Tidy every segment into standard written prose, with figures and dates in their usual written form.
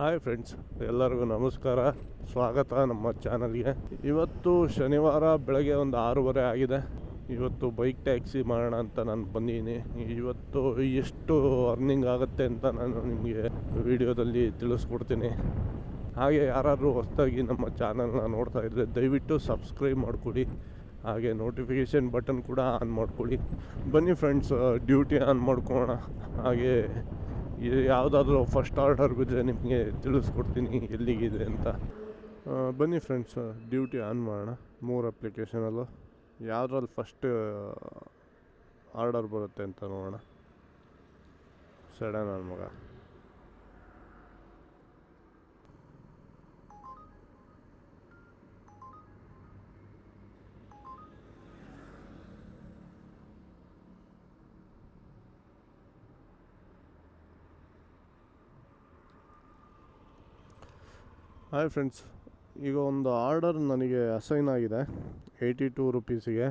Hi friends, ಎಲ್ಲರಿಗೂ ನಮಸ್ಕಾರ, ಸ್ವಾಗತ ನಮ್ಮ ಚಾನಲ್ಗೆ. ಇವತ್ತು ಶನಿವಾರ ಬೆಳಗ್ಗೆ ಒಂದು 6:30 ಆಗಿದೆ. ಇವತ್ತು ಬೈಕ್ ಟ್ಯಾಕ್ಸಿ ಮಾಡೋಣ ಅಂತ ನಾನು ಬಂದಿದ್ದೀನಿ. ಇವತ್ತು ಎಷ್ಟು ಅರ್ನಿಂಗ್ ಆಗುತ್ತೆ ಅಂತ ನಾನು ನಿಮಗೆ ವಿಡಿಯೋದಲ್ಲಿ ತಿಳಿಸ್ಕೊಡ್ತೀನಿ. ಹಾಗೆ ಯಾರಾದರೂ ಹೊಸದಾಗಿ ನಮ್ಮ ಚಾನಲ್ನ ನೋಡ್ತಾ ಇದ್ದರೆ ದಯವಿಟ್ಟು ಸಬ್ಸ್ಕ್ರೈಬ್ ಮಾಡಿಕೊಡಿ. ಹಾಗೆ ನೋಟಿಫಿಕೇಷನ್ ಬಟನ್ ಕೂಡ ಆನ್ ಮಾಡ್ಕೊಳ್ಳಿ. ಬನ್ನಿ ಫ್ರೆಂಡ್ಸ್, ಡ್ಯೂಟಿ ಆನ್ ಮಾಡ್ಕೊಳ್ಳೋಣ. ಹಾಗೆ ಯಾವುದಾದ್ರೂ ಫಸ್ಟ್ ಆರ್ಡರ್ ಬಿದ್ದರೆ ನಿಮಗೆ ತಿಳಿಸ್ಕೊಡ್ತೀನಿ ಎಲ್ಲಿಗಿದೆ ಅಂತ. ಬನ್ನಿ ಫ್ರೆಂಡ್ಸ್, ಡ್ಯೂಟಿ ಆನ್ ಮಾಡೋಣ. 3 ಅಪ್ಲಿಕೇಶನಲ್ಲೂ ಯಾವುದ್ರಲ್ಲಿ ಫಸ್ಟ್ ಆರ್ಡರ್ ಬರುತ್ತೆ ಅಂತ ನೋಡೋಣ. ಸಡನ್ ನನ್ನ ಮಗ. ಹಾಯ್ ಫ್ರೆಂಡ್ಸ್, ಈಗ ಒಂದು ಆರ್ಡರ್ ನನಗೆ ಅಸೈನ್ ಆಗಿದೆ 82 ರುಪೀಸಿಗೆ.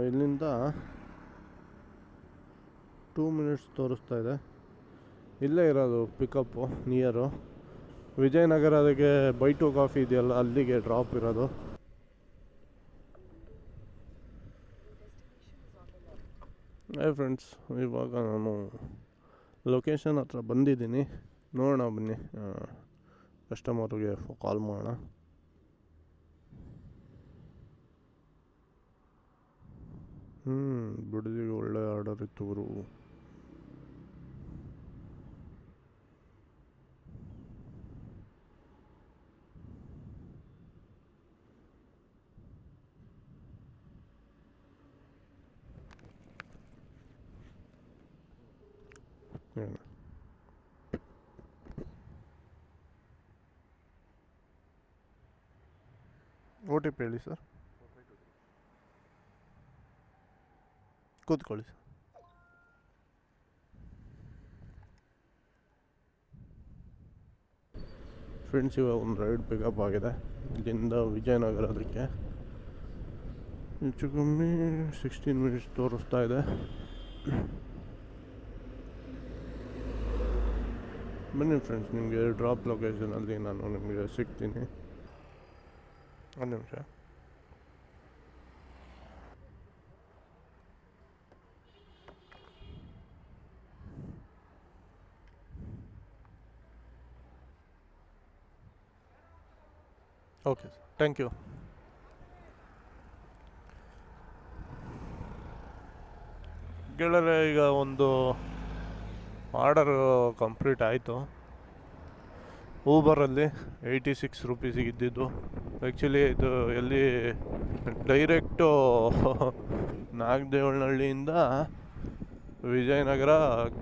ಇಲ್ಲಿಂದ 2 ಮಿನಿಟ್ಸ್ ತೋರಿಸ್ತಾ ಇದೆ. ಇಲ್ಲೇ ಇರೋದು ಪಿಕಪ್ಪು, ನಿಯರು ವಿಜಯನಗರಕ್ಕೆ ಬೈಟು ಕಾಫಿ ಇದೆಯಲ್ಲ, ಅಲ್ಲಿಗೆ ಡ್ರಾಪ್ ಇರೋದು. ಹಾಯ್ ಫ್ರೆಂಡ್ಸ್, ಇವಾಗ ನಾನು ಲೊಕೇಶನ್ ಹತ್ರ ಬಂದಿದ್ದೀನಿ. ನೋಡೋಣ ಬನ್ನಿ, ಕಸ್ಟಮರ್ಗೆ ಕಾಲ್ ಮಾಡೋಣ. ಬಿಡದಿಗೆ ಒಳ್ಳೆ ಆರ್ಡರ್ ಇತ್ತು ಗುರು. ಓ ಟಿ ಪಿ ಹೇಳಿ ಸರ್. ಕೂತ್ಕೊಳ್ಳಿ ಸರ್. ಫ್ರೆಂಡ್ಸ್, ಇವಾಗ ಒಂದು ರೈಡ್ ಪಿಕಪ್ ಆಗಿದೆ ಇಲ್ಲಿಂದ ವಿಜಯನಗರದಕ್ಕೆ. ಹೆಚ್ಚು ಕಮ್ಮಿ 16 ಮಿನಿಟ್ಸ್ ತೋರಿಸ್ತಾ ಇದೆ. ಬನ್ನಿ ಫ್ರೆಂಡ್ಸ್, ನಿಮಗೆ ಡ್ರಾಪ್ ಲೊಕೇಶನಲ್ಲಿ ನಾನು ನಿಮಗೆ ಸಿಗ್ತೀನಿ. ಒಂದು ನಿಮಿಷ. Okay sir, thank you. ಗೆಳೆಯರೆ, ಈಗ ಒಂದು ಆರ್ಡರ್ ಕಂಪ್ಲೀಟ್ ಆಯಿತು. ಊಬರಲ್ಲಿ 86 ರುಪೀಸಿಗೆ ಇದ್ದಿದ್ದು. ಆ್ಯಕ್ಚುಲಿ ಇದು ಎಲ್ಲಿ ಡೈರೆಕ್ಟು ನಾಗದೇವನಹಳ್ಳಿಯಿಂದ ವಿಜಯನಗರ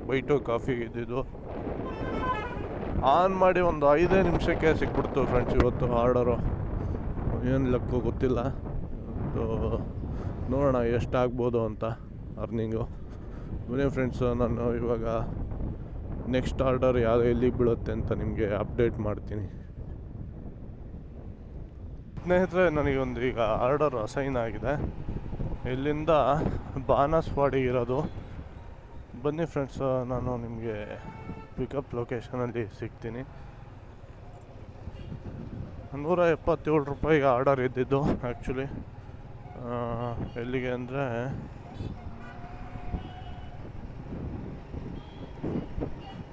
ಬೈಟು ಕಾಫಿಗೆ ಇದ್ದಿದ್ದು. ಆನ್ ಮಾಡಿ ಒಂದು 5 ನಿಮಿಷಕ್ಕೆ ಸಿಕ್ಬಿಡ್ತು ಫ್ರೆಂಡ್ಸ್ ಇವತ್ತು ಆರ್ಡರು. ಏನು ಲಕ್ಕು ಗೊತ್ತಿಲ್ಲ. ನೋಡೋಣ ಎಷ್ಟಾಗ್ಬೋದು ಅಂತ ಅರ್ನಿಂಗು. ಬನ್ನಿ ಫ್ರೆಂಡ್ಸ್, ನಾನು ಇವಾಗ ನೆಕ್ಸ್ಟ್ ಆರ್ಡರ್ ಯಾವುದು ಎಲ್ಲಿಗೆ ಬೀಳುತ್ತೆ ಅಂತ ನಿಮಗೆ ಅಪ್ಡೇಟ್ ಮಾಡ್ತೀನಿ. ಸ್ನೇಹಿತರೆ, ನನಗೊಂದು ಈಗ ಆರ್ಡರ್ ಅಸೈನ್ ಆಗಿದೆ. ಇಲ್ಲಿಂದ ಬಾನಸವಾಡಿಗೆ ಇರೋದು. ಬನ್ನಿ ಫ್ರೆಂಡ್ಸ್, ನಾನು ನಿಮಗೆ ಪಿಕಪ್ ಲೊಕೇಶನಲ್ಲಿ ಸಿಗ್ತೀನಿ. 177 ರೂಪಾಯಿಗೆ ಆರ್ಡರ್ ಇದ್ದಿದ್ದು. ಆ್ಯಕ್ಚುಲಿ ಎಲ್ಲಿಗೆ ಅಂದರೆ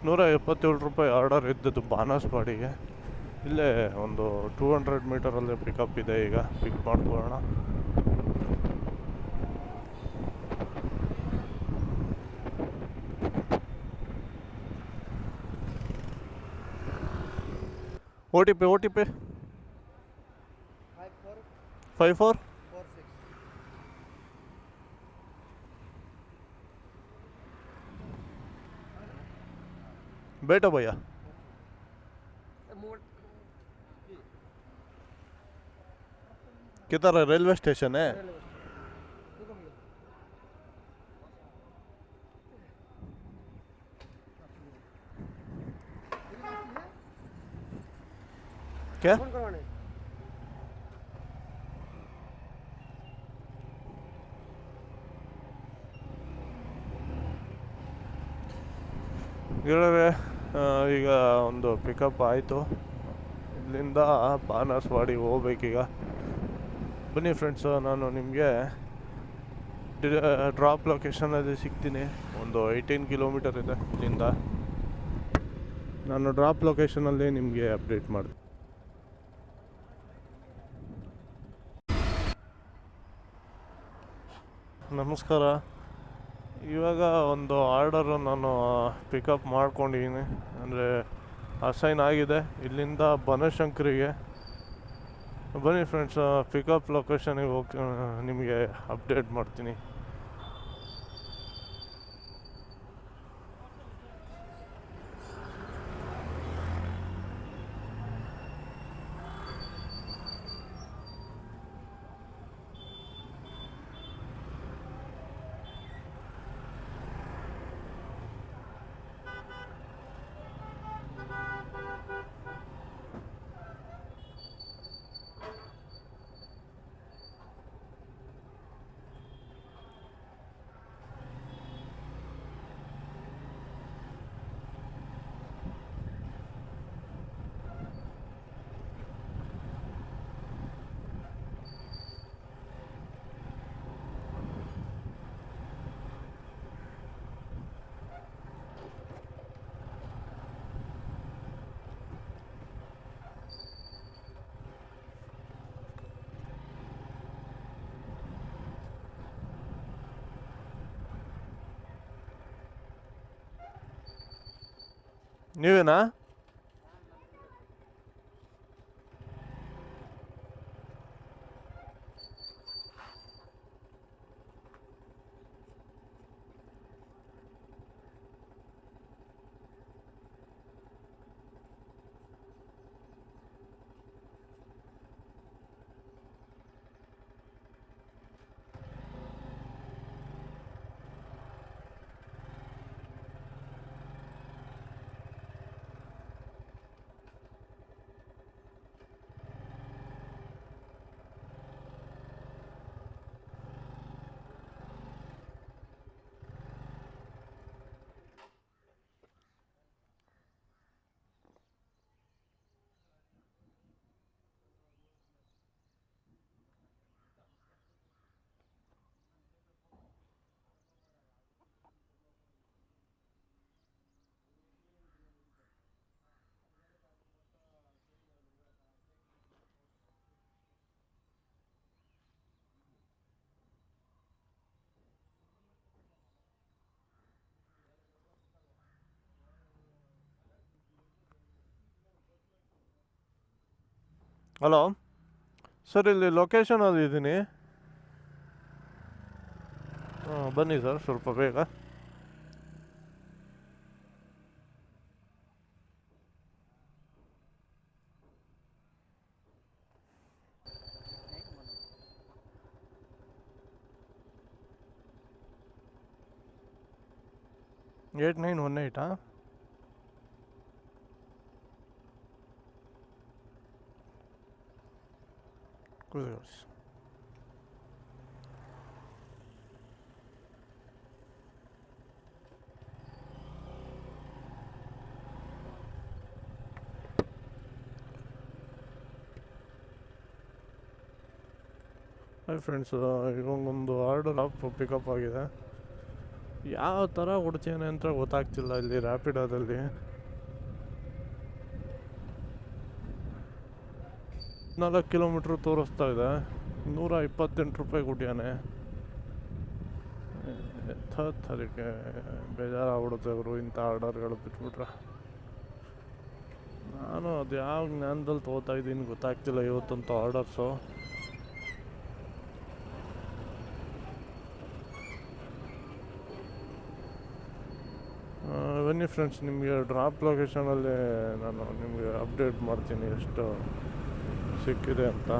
177 ರೂಪಾಯಿ ಆರ್ಡರ್ ಇದ್ದದ್ದು ಬಾನಸವಾಡಿಗೆ. ಇಲ್ಲೇ ಒಂದು 200 ಮೀಟರಲ್ಲೇ ಪಿಕಪ್ ಇದೆ. ಈಗ ಪಿಕ್ ಮಾಡ್ಕೊಳ್ಳೋಣ. O T P 5446. बेटा भैया किधर है? रेलवे स्टेशन है. क्या ಗೆಳೆಯರೆ ಈಗ ಒಂದು ಪಿಕಪ್ ಆಯಿತು. ಇಲ್ಲಿಂದ ಬಾನಸವಾಡಿ ಹೋಗ್ಬೇಕೀಗ. ಬನ್ನಿ ಫ್ರೆಂಡ್ಸು, ನಾನು ನಿಮಗೆ ಡ್ರಾಪ್ ಲೊಕೇಶನಲ್ಲಿ ಸಿಗ್ತೀನಿ. ಒಂದು 18 ಕಿಲೋಮೀಟರ್ ಇದೆ ಇಲ್ಲಿಂದ. ನಾನು ಡ್ರಾಪ್ ಲೊಕೇಶನಲ್ಲಿ ನಿಮಗೆ ಅಪ್ಡೇಟ್ ಮಾಡ್ತೀನಿ. ನಮಸ್ಕಾರ. ಇವಾಗ ಒಂದು ಆರ್ಡರು ನಾನು ಪಿಕಪ್ ಮಾಡ್ಕೊಂಡಿದ್ದೀನಿ, ಅಂದರೆ ಅಸೈನ್ ಆಗಿದೆ ಇಲ್ಲಿಂದ ಬನಶಂಕರಿಗೆ. ಬನ್ನಿ ಫ್ರೆಂಡ್ಸ್, ಪಿಕಪ್ ಲೊಕೇಶನಿಗೆ ಹೋಗಿ ನಿಮಗೆ ಅಪ್ಡೇಟ್ ಮಾಡ್ತೀನಿ. ನೀವೇನಾ? ಹಲೋ ಸರ್, ಇಲ್ಲಿ ಲೊಕೇಶನಲ್ಲಿ ಇದ್ದೀನಿ. ಬನ್ನಿ ಸರ್, ಸ್ವಲ್ಪ ಬೇಗ. ಏಟ್ 918 ಕೂತ್ಕೊಳ್ಳಿ. ಹಾಯ್ ಫ್ರೆಂಡ್ಸ್, ಇವಾಗೊಂದು ಆರ್ಡರ್ ಪಿಕಪ್ ಆಗಿದೆ. ಯಾವ ಥರ ಕೊಡ್ತೇನೆ ಅಂತ ಗೊತ್ತಾಗ್ತಿಲ್ಲ ಇಲ್ಲಿ ರ್ಯಾಪಿಡೋದಲ್ಲಿ. 4 ಕಿಲೋಮೀಟ್ರ್ ತೋರಿಸ್ತಾ ಇದೆ. 128 ರೂಪಾಯಿ ಕೊಟ್ಟಿಯಾನೆ. ಅದಕ್ಕೆ ಬೇಜಾರಾಗ್ಬಿಡುತ್ತೆ ಅವರು ಇಂಥ ಆರ್ಡರ್ಗಳು ಬಿಟ್ಬಿಟ್ರೆ. ನಾನು ಅದು ಯಾವ ಜ್ಞಾನದಲ್ಲಿ ತೊಗೋತಾ ಇದ್ದೀನಿ ಗೊತ್ತಾಗ್ತಿಲ್ಲ ಇವತ್ತಂತೂ ಆರ್ಡರ್ಸು. ಬನ್ನಿ ಫ್ರೆಂಡ್ಸ್, ನಿಮಗೆ ಡ್ರಾಪ್ ಲೊಕೇಶನಲ್ಲಿ ನಾನು ನಿಮಗೆ ಅಪ್ಡೇಟ್ ಮಾಡ್ತೀನಿ ಎಷ್ಟು ಸಿಕ್ಕಿದೆ ಅಂತ.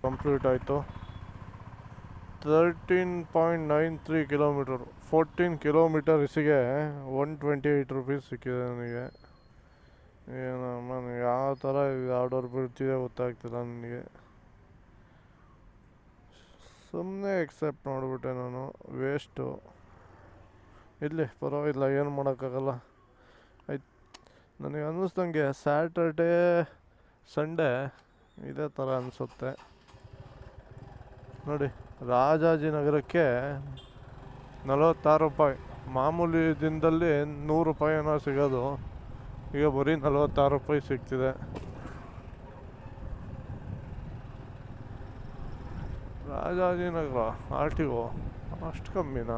ಕಂಪ್ಲೀಟ್ ಆಯಿತು. 13.93 ಕಿಲೋಮೀಟರ್, 14 ಕಿಲೋಮೀಟರ್ಸಿಗೆ 128 ರೂಪೀಸ್ ಸಿಕ್ಕಿದೆ ನನಗೆ. ಏನಮ್ಮ, ಯಾವ ಥರ ಆರ್ಡರ್ ಬೀಳ್ತಿದೆ ಗೊತ್ತಾಗ್ತಿಲ್ಲ ನನಗೆ. ಸುಮ್ಮನೆ ಎಕ್ಸೆಪ್ಟ್ ಮಾಡಿಬಿಟ್ಟೆ ನಾನು, ವೇಸ್ಟು. ಇರಲಿ ಪರವಾಗಿಲ್ಲ, ಏನು ಮಾಡೋಕ್ಕಾಗಲ್ಲ. ಆಯ್ತು, ನನಗೆ ಅನ್ನಿಸ್ದಂಗೆ ಸ್ಯಾಟರ್ಡೇ ಸಂಡೇ ಇದೇ ಥರ ಅನಿಸುತ್ತೆ ನೋಡಿ. ರಾಜಾಜಿನಗರಕ್ಕೆ 46 ರೂಪಾಯಿ, ಮಾಮೂಲಿ ದಿನದಲ್ಲಿ 100 ರೂಪಾಯಿ ಏನೋ ಸಿಗೋದು, ಈಗ ಬರೀ 46 ರೂಪಾಯಿ ಸಿಗ್ತಿದೆ. ರಾಜಾಜಿನಗರ RTO ಅಷ್ಟು ಕಮ್ಮಿನಾ?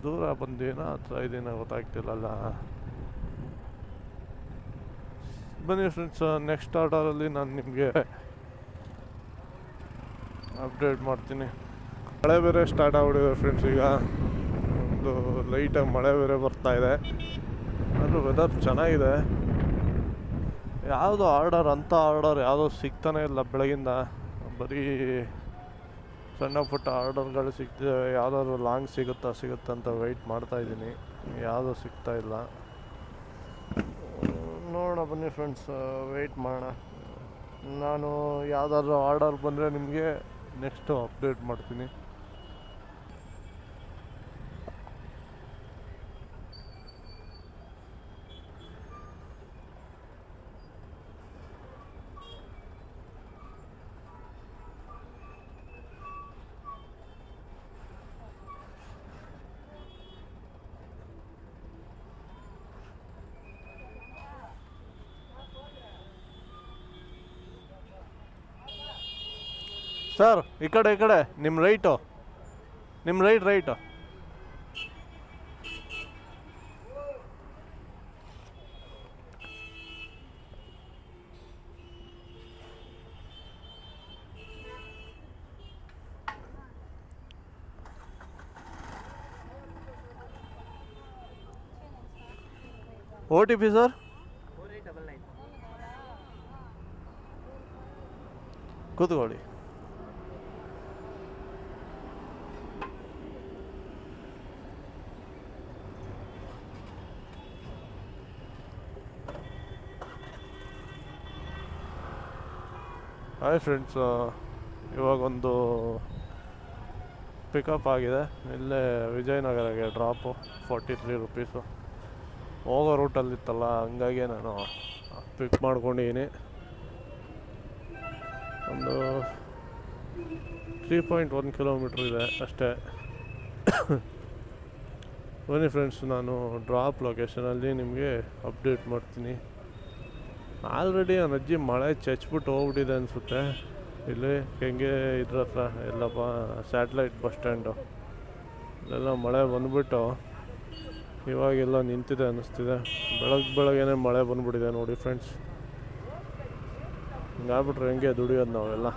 ದೂರ ಬಂದೇನೋ ಹತ್ರ ಇದೇನೋ ಗೊತ್ತಾಗ್ತಿಲ್ಲಲ್ಲ. ಬನ್ನಿ ಫ್ರೆಂಡ್ಸ್, ನೆಕ್ಸ್ಟ್ ಆರ್ಡರಲ್ಲಿ ನಾನು ನಿಮಗೆ ಅಪ್ಡೇಟ್ ಮಾಡ್ತೀನಿ. ಮಳೆ ಬೇರೆ ಸ್ಟಾರ್ಟ್ ಆಗ್ಬಿಟ್ಟಿದೆ ಫ್ರೆಂಡ್ಸ್. ಈಗ ಒಂದು ಲೈಟಾಗಿ ಮಳೆ ಬೇರೆ ಬರ್ತಾಯಿದೆ, ಆದರೂ ವೆದರ್ ಚೆನ್ನಾಗಿದೆ. ಯಾವುದೋ ಆರ್ಡರ್ ಯಾವುದೋ ಸಿಗ್ತಾನೆ ಇಲ್ಲ ಬೆಳಗಿಂದ. ಬರೀ ಸಣ್ಣ ಪುಟ್ಟ ಆರ್ಡರ್ಗಳು ಸಿಗ್ತಿದೆ. ಯಾವುದಾದ್ರು ಲಾಂಗ್ ಸಿಗುತ್ತಾ ಅಂತ ವೆಯ್ಟ್ ಮಾಡ್ತಾಯಿದ್ದೀನಿ, ಯಾವುದೂ ಸಿಗ್ತಾಯಿಲ್ಲ. ನೋಡೋಣ ಬನ್ನಿ ಫ್ರೆಂಡ್ಸ್, ವೆಯ್ಟ್ ಮಾಡೋಣ. ನಾನು ಯಾವುದಾದ್ರು ಆರ್ಡರ್ ಬಂದರೆ ನಿಮಗೆ ನೆಕ್ಸ್ಟು ಅಪ್ಡೇಟ್ ಮಾಡ್ತೀನಿ. ಸರ್ ಈ ಕಡೆ ನಿಮ್ಮ ರೈಟು, ನಿಮ್ಮ ರೈಟು. OTP sir? ಕೂತ್ಕೊಳ್ಳಿ. ಹಾಯ್ ಫ್ರೆಂಡ್ಸ್, ಇವಾಗೊಂದು ಪಿಕಪ್ ಆಗಿದೆ. ಇಲ್ಲೇ ವಿಜಯನಗರಗೆ ಡ್ರಾಪು, 43 ರೂಪೀಸು. ಹೋಗೋ ರೂಟಲ್ಲಿತ್ತಲ್ಲ, ಹಂಗಾಗಿ ನಾನು ಪಿಕ್ ಮಾಡ್ಕೊಂಡಿದ್ದೀನಿ. ಒಂದು 3.1 ಕಿಲೋಮೀಟ್ರ್ ಇದೆ ಅಷ್ಟೇ. ಬನ್ನಿ ಫ್ರೆಂಡ್ಸ್, ನಾನು ಡ್ರಾಪ್ ಲೊಕೇಶನಲ್ಲಿ ನಿಮಗೆ ಅಪ್ಡೇಟ್ ಮಾಡ್ತೀನಿ. ಆಲ್ರೆಡಿ ನನ್ನ ಅಜ್ಜಿ ಮಳೆ ಚಚ್ಬಿಟ್ಟು ಹೋಗ್ಬಿಟ್ಟಿದೆ ಅನಿಸುತ್ತೆ. ಇಲ್ಲಿ ಹೆಂಗೆ ಇದ್ರ ಹತ್ರ ಎಲ್ಲಪ್ಪ ಸ್ಯಾಟ್ಲೈಟ್ ಬಸ್ ಸ್ಟ್ಯಾಂಡು ಇಲ್ಲೆಲ್ಲ ಮಳೆ ಬಂದುಬಿಟ್ಟು ಇವಾಗೆಲ್ಲ ನಿಂತಿದೆ ಅನ್ನಿಸ್ತಿದೆ. ಬೆಳಗ್ಗೆನೇ ಮಳೆ ಬಂದುಬಿಟ್ಟಿದೆ ನೋಡಿ ಫ್ರೆಂಡ್ಸ್. ಹಿಂಗಾಗ್ಬಿಟ್ರೆ ಹೆಂಗೆ ದುಡಿಯೋದು ನಾವೆಲ್ಲ.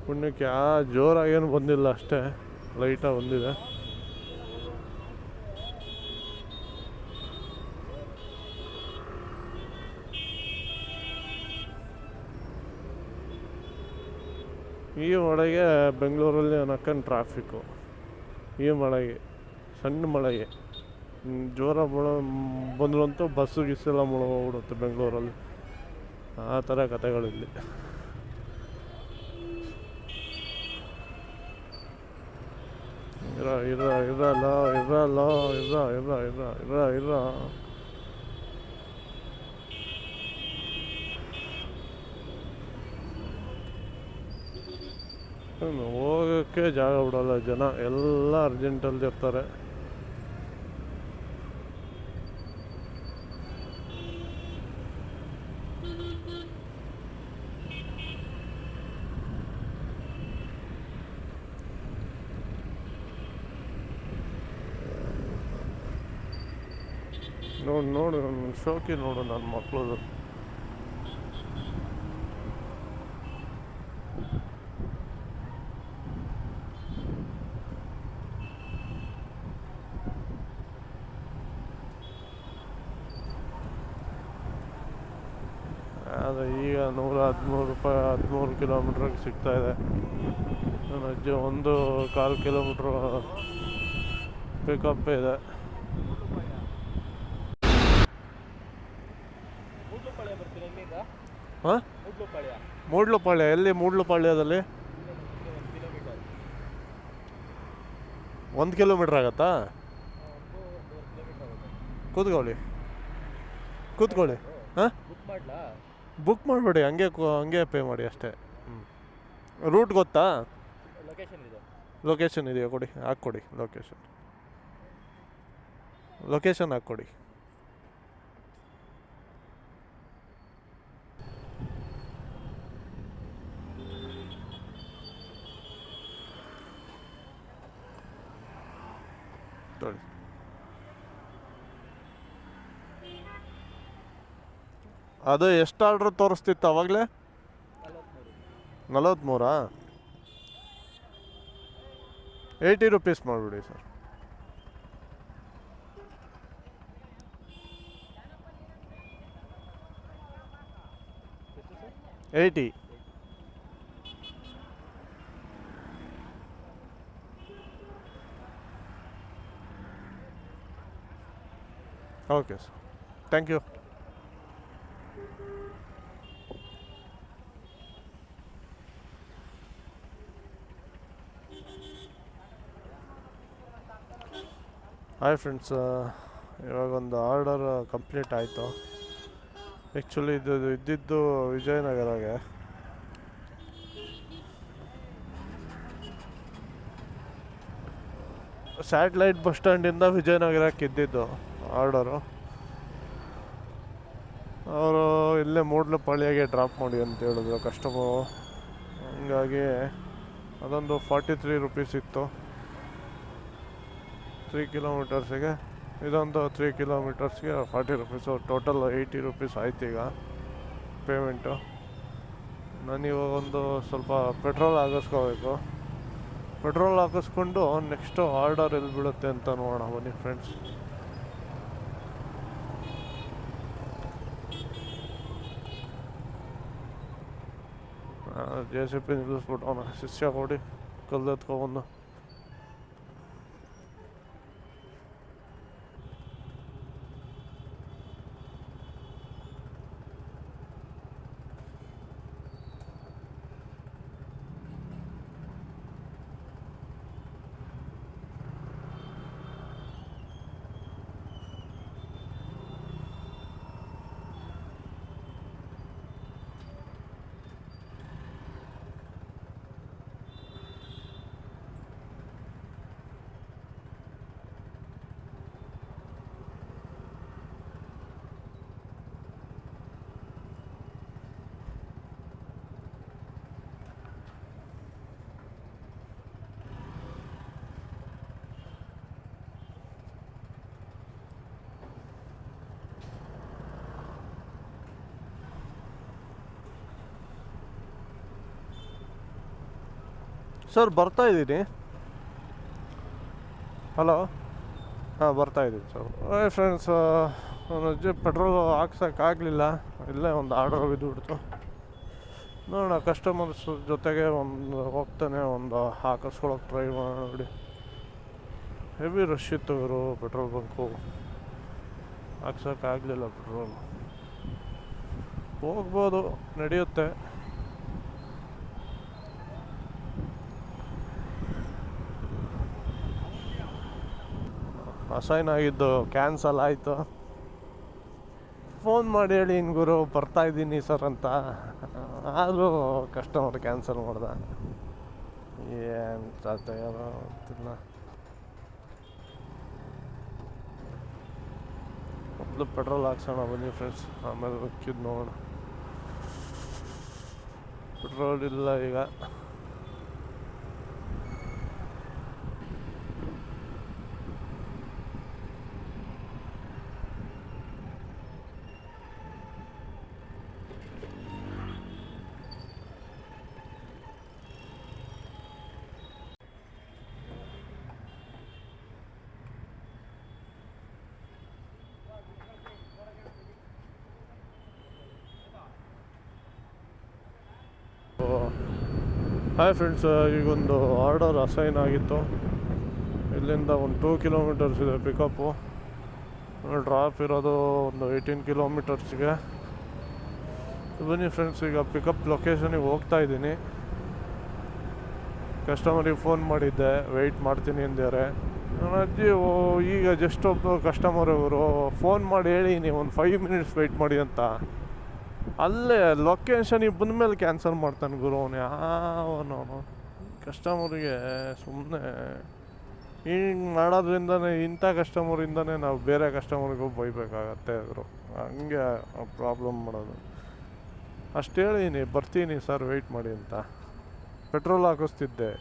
ಪುಣ್ಯಕ್ಕೆ ಜೋರಾಗೇನು ಬಂದಿಲ್ಲ, ಅಷ್ಟೇ ಲೈಟಾಗಿ ಬಂದಿದೆ. ಈ ಮಳೆಗೆ ಬೆಂಗಳೂರಲ್ಲಿ ಅನ್ನಕ್ಕಂಡು ಟ್ರಾಫಿಕ್ಕು. ಈ ಮಳೆಗೆ, ಸಣ್ಣ ಮಳೆಗೆ ಜೋರ ಮಳೆ ಬಂದ್ರಂತೂ ಬಸ್ಸು ಗಿಸ್ಸೆಲ್ಲ ಮುಳುಗೋಗ್ಬಿಡುತ್ತೆ ಬೆಂಗಳೂರಲ್ಲಿ. ಆ ಥರ ಕಥೆಗಳಿಲ್ಲಿ. ಇರ ಹೋಗೋಕ್ಕೆ ಜಾಗ ಬಿಡಲ್ಲ ಜನ, ಎಲ್ಲ ಅರ್ಜೆಂಟಲ್ಲಿ ಇರ್ತಾರೆ. ನೋಡು ಶೋಕಿ ನೋಡು ನನ್ನ ಮಕ್ಕಳದು. ಆದರೆ ಈಗ 113 ರೂಪಾಯಿ 13 ಕಿಲೋಮೀಟ್ರಿಗೆ ಸಿಗ್ತಾಯಿದೆ. ನನ್ನ ಅಜ್ಜಿ 1.25 ಕಿಲೋಮೀಟ್ರ್ ಪಿಕಪ್ ಇದೆ. ಹಾಂ, ಮೂಡ್ಲುಪಾಳ್ಯ. ಎಲ್ಲಿ ಮೂಡ್ಲುಪಾಳ್ಯದಲ್ಲಿ? 1 ಕಿಲೋಮೀಟ್ರ್ ಆಗತ್ತಾ? ಕೂತ್ಕೊಳ್ಳಿ ಹಾಂ, ಬುಕ್ ಮಾಡಿಬಿಡಿ, ಹಂಗೆ ಪೇ ಮಾಡಿ ಅಷ್ಟೇ. ರೂಟ್ ಗೊತ್ತಾ? ಲೊಕೇಶನ್ ಇದೆಯಾ? ಕೊಡಿ, ಹಾಕ್ಕೊಡಿ ಲೊಕೇಶನ್ ಹಾಕ್ಕೊಡಿ. ಅದು ಎಷ್ಟು ಆರ್ಡ್ರ್ ತೋರಿಸ್ತಿತ್ತು ಅವಾಗಲೇ? 43? 80 ರುಪೀಸ್ ಮಾಡಿಬಿಡಿ sir. 80. Okay sir, thank you. Hi friends, ಇವಾಗೊಂದು ಆರ್ಡರ್ ಕಂಪ್ಲೀಟ್ ಆಯಿತು. ಆ್ಯಕ್ಚುಲಿ ಇದು ಇದ್ದಿದ್ದು ವಿಜಯನಗರಗೆ. ಸ್ಯಾಟಲೈಟ್ ಬಸ್ ಸ್ಟ್ಯಾಂಡಿಂದ ವಿಜಯನಗರಕ್ಕೆ ಇದ್ದಿದ್ದು ಆರ್ಡರು. ಅವರು ಇಲ್ಲೇ ಮೂಡ್ಲುಪಾಳ್ಯಗೆ ಡ್ರಾಪ್ ಮಾಡಿ ಅಂತ ಹೇಳಿದ್ರು ಕಸ್ಟಮರು. ಹಂಗಾಗಿ ಅದೊಂದು 43 ರುಪೀಸ್ ಇತ್ತು 3 ಕಿಲೋಮೀಟರ್ಸಿಗೆ. ಇದೊಂದು 3 ಕಿಲೋಮೀಟರ್ಸ್ಗೆ 40 ರುಪೀಸು. ಟೋಟಲ್ 80 ರುಪೀಸ್ ಆಯ್ತು ಈಗ ಪೇಮೆಂಟು. ನಾನಿವಾಗ ಒಂದು ಸ್ವಲ್ಪ ಪೆಟ್ರೋಲ್ ಹಾಕಿಸ್ಕೋಬೇಕು. ಪೆಟ್ರೋಲ್ ಹಾಕಿಸ್ಕೊಂಡು ನೆಕ್ಸ್ಟು ಆರ್ಡರ್ ಎಲ್ಲಿ ಬೀಳುತ್ತೆ ಅಂತ ನೋಡೋಣ ಬನ್ನಿ ಫ್ರೆಂಡ್ಸ್. JCB ನಿಲ್ಲಿಸ್ಬಿಟ್ಟು ಅವನ ಶಿಷ್ಯ ಕೊಡಿ ಕಲ್ದೆತ್ಕೊಬಂದು. ಸರ್ ಬರ್ತಾ ಇದ್ದೀನಿ. ಹಲೋ, ಹಾಂ ಬರ್ತಾಯಿದ್ದೀನಿ ಸರ್. ಫ್ರೆಂಡ್ಸ್, ನನ್ನ ಪೆಟ್ರೋಲ್ ಹಾಕ್ಸೋಕ್ಕಾಗಲಿಲ್ಲ. ಇಲ್ಲೇ ಒಂದು ಆರ್ಡರ್ ಬಿದ್ದುಬಿಡ್ತು. ನೋಡೋಣ, ಕಸ್ಟಮರ್ಸ್ ಜೊತೆಗೆ ಹೋಗ್ತಾನೆ ಒಂದು ಹಾಕಿಸ್ಕೊಳಕ್ಕೆ ಟ್ರೈ ಮಾಡಿ. ಹೆವಿ ರಶ್ ಇತ್ತು ಇವರು ಪೆಟ್ರೋಲ್ ಬಂಕು. ಹಾಕ್ಸೋಕ್ಕಾಗಲಿಲ್ಲ ಪೆಟ್ರೋಲ್. ಹೋಗ್ಬೋದು, ನಡೆಯುತ್ತೆ. ಅಸೈನ್ ಆಗಿದ್ದು ಕ್ಯಾನ್ಸಲ್ ಆಯಿತು. ಫೋನ್ ಮಾಡಿ ಹೇಳಿ ಗುರು ಬರ್ತಾಯಿದ್ದೀನಿ ಸರ್ ಅಂತ. ಆದರೂ ಕಸ್ಟಮರ್ ಕ್ಯಾನ್ಸಲ್ ಮಾಡ್ದ. ಏನು ಸಾಧ್ಯ ಗೊತ್ತಿಲ್ಲ. ಮೊದಲು ಪೆಟ್ರೋಲ್ ಹಾಕ್ಸೋಣ ಬನ್ನಿ ಫ್ರೆಂಡ್ಸ್, ಆಮೇಲೆ ಹೋಗಿದ್ದು ನೋಡೋಣ. ಪೆಟ್ರೋಲ್ ಇಲ್ಲ ಈಗ. ಹಾಯ್ ಫ್ರೆಂಡ್ಸ್, ಈಗೊಂದು ಆರ್ಡರ್ ಅಸೈನ್ ಆಗಿತ್ತು. ಇಲ್ಲಿಂದ ಒಂದು 2 ಕಿಲೋಮೀಟರ್ಸ್ ಇದೆ ಪಿಕಪ್ಪು. ಡ್ರಾಪ್ ಇರೋದು ಒಂದು 18 ಕಿಲೋಮೀಟರ್ಸ್ಗೆ. ಬನ್ನಿ ಫ್ರೆಂಡ್ಸ್, ಈಗ ಪಿಕಪ್ ಲೊಕೇಶನಿಗೆ ಹೋಗ್ತಾ ಇದ್ದೀನಿ. ಕಸ್ಟಮರಿಗೆ ಫೋನ್ ಮಾಡಿದ್ದೆ, ವೆಯ್ಟ್ ಮಾಡ್ತೀನಿ ಅಂದಿದ್ದಾರೆ. ನನ್ನ ಅಜ್ಜಿ ಈಗ ಜಸ್ಟ್ ಒಬ್ಬ ಕಸ್ಟಮರ್ ಅವರು ಫೋನ್ ಮಾಡಿ ಹೇಳೀನಿ ಒಂದು 5 ಮಿನಿಟ್ಸ್ ವೆಯ್ಟ್ ಮಾಡಿ ಅಂತ. ಅಲ್ಲೇ ಲೊಕೇಶನಿಗೆ ಬಂದಮೇಲೆ ಕ್ಯಾನ್ಸಲ್ ಮಾಡ್ತಾನೆ ಗುರು ಅವನು. ಯಾವನು ಕಸ್ಟಮರಿಗೆ ಸುಮ್ಮನೆ ಹಿಂಗೆ ಮಾಡೋದ್ರಿಂದನೇ, ಇಂಥ ಕಸ್ಟಮರಿಂದನೇ ನಾವು ಬೇರೆ ಕಸ್ಟಮರ್ಗೂ ಬೈಬೇಕಾಗತ್ತೆ ಅವರು. ಹಂಗೆ ಪ್ರಾಬ್ಲಮ್ ಮಾಡೋದು. ಅಷ್ಟು ಹೇಳೀನಿ, ಬರ್ತೀನಿ ಸರ್ ವೆಯ್ಟ್ ಮಾಡಿ ಅಂತ. ಪೆಟ್ರೋಲ್ ಹಾಕಿಸ್ತಿದ್ದೆ,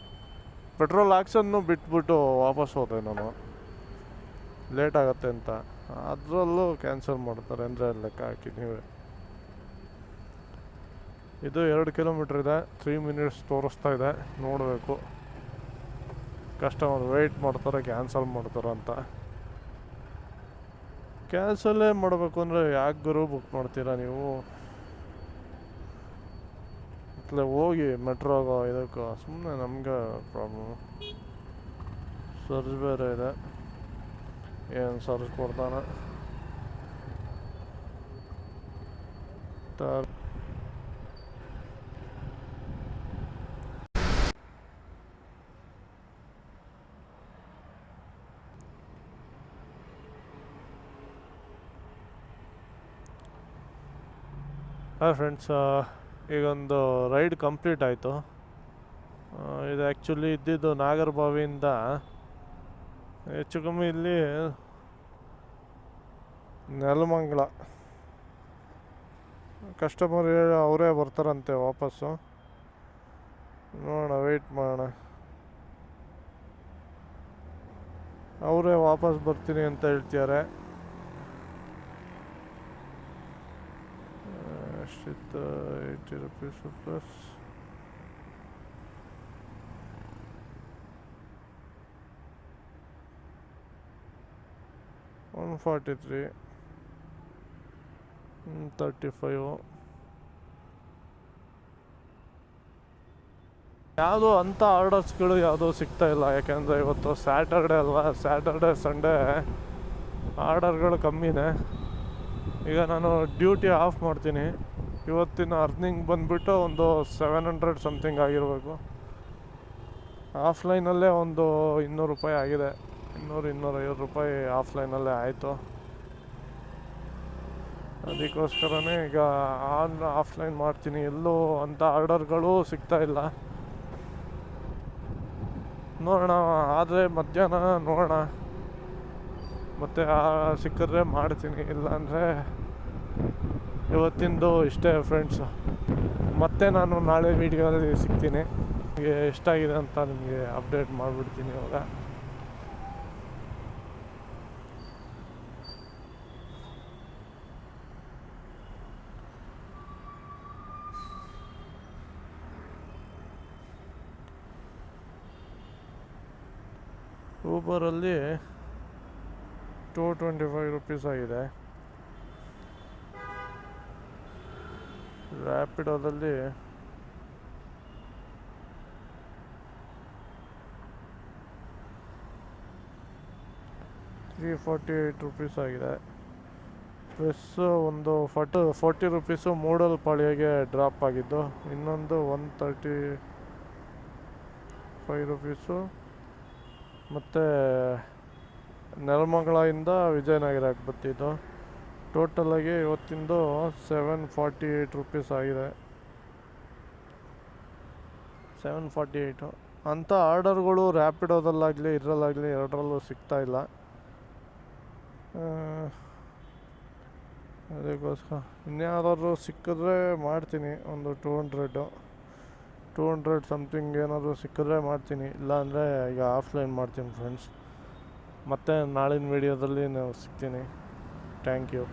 ಪೆಟ್ರೋಲ್ ಹಾಕ್ಸೋದನ್ನು ಬಿಟ್ಬಿಟ್ಟು ವಾಪಸ್ ಹೋದೆ ನಾನು, ಲೇಟ್ ಆಗುತ್ತೆ ಅಂತ. ಅದರಲ್ಲೂ ಕ್ಯಾನ್ಸಲ್ ಮಾಡ್ತಾರೆ ಅಂದರೆ ಲೆಕ್ಕ ಹಾಕಿ ನೀವೇ. ಇದು 2 ಕಿಲೋಮೀಟ್ರ್ ಇದೆ, 3 ಮಿನಿಟ್ಸ್ ತೋರಿಸ್ತಾ ಇದೆ. ನೋಡಬೇಕು ಕಸ್ಟಮರ್ ವೆಯ್ಟ್ ಮಾಡ್ತಾರೆ ಕ್ಯಾನ್ಸಲ್ ಮಾಡ್ತಾರೆ ಅಂತ. ಕ್ಯಾನ್ಸಲ್ಲೇ ಮಾಡಬೇಕು ಅಂದರೆ ಯಾಕೆ ಗುರು ಬುಕ್ ಮಾಡ್ತೀರಾ ನೀವು? ಅಟ್ಲೆ ಹೋಗಿ ಮೆಟ್ರೋಗೋ ಇದಕ್ಕೋ, ಸುಮ್ಮನೆ ನಮಗೆ ಪ್ರಾಬ್ಲಮ್. ಸರ್ಚ್ ಬೇರೆ ಇದೆ, ಏನು ಸರ್ಚ್ ಕೊಡ್ತಾನೆ. ಹಾಯ್ ಫ್ರೆಂಡ್ಸ್, ಈಗೊಂದು ರೈಡ್ ಕಂಪ್ಲೀಟ್ ಆಯಿತು. ಇದು ಆ್ಯಕ್ಚುಲಿ ಇದ್ದಿದ್ದು ನಾಗರಬಾವಿಯಿಂದ ಹೆಚ್ಚು ಕಮ್ಮಿ ಇಲ್ಲಿ ನೆಲಮಂಗಲ. ಕಸ್ಟಮರ್ ಅವರೇ ಬರ್ತಾರಂತೆ ವಾಪಸ್ಸು. ನೋಡೋಣ, ವೆಯ್ಟ್ ಮಾಡೋಣ. ಅವರೇ ವಾಪಸ್ ಬರ್ತೀನಿ ಅಂತ ಹೇಳ್ತಿದ್ದಾರೆ. ಎಷ್ಟಿತ್ತು? 80 ರೂಪೀಸು ಪ್ಲಸ್ 143, 35. ಯಾವುದೋ ಅಂಥ ಆರ್ಡರ್ಸ್ಗಳು ಯಾವುದೋ ಸಿಗ್ತಾಯಿಲ್ಲ. ಯಾಕೆಂದರೆ ಇವತ್ತು ಸ್ಯಾಟರ್ಡೆ ಅಲ್ವಾ, ಸ್ಯಾಟರ್ಡೆ ಸಂಡೇ ಆರ್ಡರ್ಗಳು ಕಮ್ಮಿನೇ. ಈಗ ನಾನು ಡ್ಯೂಟಿ ಆಫ್ ಮಾಡ್ತೀನಿ. ಇವತ್ತಿನ ಅರ್ನಿಂಗ್ ಬಂದುಬಿಟ್ಟು ಒಂದು 700 ಸಮಥಿಂಗ್ ಆಗಿರಬೇಕು. ಆಫ್ಲೈನಲ್ಲೇ ಒಂದು 200 ರೂಪಾಯಿ ಆಗಿದೆ. 200-250 ರೂಪಾಯಿ ಆಫ್ಲೈನಲ್ಲೇ ಆಯಿತು. ಅದಕ್ಕೋಸ್ಕರನೇ ಈಗ ಆಫ್ಲೈನ್ ಮಾಡ್ತೀನಿ. ಎಲ್ಲೂ ಅಂಥ ಆರ್ಡರ್ಗಳು ಸಿಗ್ತಾಯಿಲ್ಲ. ನೋಡೋಣ, ಆದರೆ ಮಧ್ಯಾಹ್ನ ನೋಡೋಣ, ಮತ್ತು ಸಿಕ್ಕಿದ್ರೆ ಮಾಡ್ತೀನಿ. ಇಲ್ಲಾಂದರೆ ಇವತ್ತಿಂದು ಇಷ್ಟೇ ಫ್ರೆಂಡ್ಸು. ಮತ್ತೆ ನಾನು ನಾಳೆ ವೀಡಿಯೋದಲ್ಲಿ ಸಿಗ್ತೀನಿ. ನಿಮಗೆ ಎಷ್ಟಾಗಿದೆ ಅಂತ ನಿಮಗೆ ಅಪ್ಡೇಟ್ ಮಾಡಿಬಿಡ್ತೀನಿ ಇವಾಗ. ಊಬರಲ್ಲಿ 225 ರೂಪೀಸ್ ಆಗಿದೆ. ರ್ಯಾಪಿಡೋದಲ್ಲಿ 348 ರೂಪೀಸ್ ಆಗಿದೆ. ಪ್ಲಸ್ ಒಂದು 40 ರೂಪೀಸು ಮೂಡಲ್ಪಾಳ್ಯಗೆ ಡ್ರಾಪ್ ಆಗಿದ್ದು. ಇನ್ನೊಂದು 135 ರೂಪೀಸು ಮತ್ತು ನೆಲಮಂಗಲದಿಂದ ವಿಜಯನಗರಕ್ಕೆ ಬರ್ತಿದ್ದು. ಟೋಟಲಾಗಿ ಇವತ್ತಿಂದು 748 ರೂಪೀಸ್ ಆಗಿದೆ. 748 ಅಂಥ ಆರ್ಡರ್ಗಳು ರ್ಯಾಪಿಡೋದಲ್ಲಾಗಲಿ ಇದರಲ್ಲಾಗಲಿ ಎರಡರಲ್ಲೂ ಸಿಗ್ತಾಯಿಲ್ಲ. ಅದಕ್ಕೋಸ್ಕರ ಇನ್ಯಾವ್ದಾದ್ರು ಸಿಕ್ಕಿದ್ರೆ ಮಾಡ್ತೀನಿ. ಒಂದು 200 ಸಮಥಿಂಗ್ ಏನಾದರೂ ಸಿಕ್ಕಿದ್ರೆ ಮಾಡ್ತೀನಿ. ಇಲ್ಲಾಂದರೆ ಈಗ ಆಫ್ಲೈನ್ ಮಾಡ್ತೀನಿ ಫ್ರೆಂಡ್ಸ್. ಮತ್ತು ನಾಳಿನ ವೀಡಿಯೋದಲ್ಲಿ ನಾವು ಸಿಗ್ತೀನಿ. Thank you.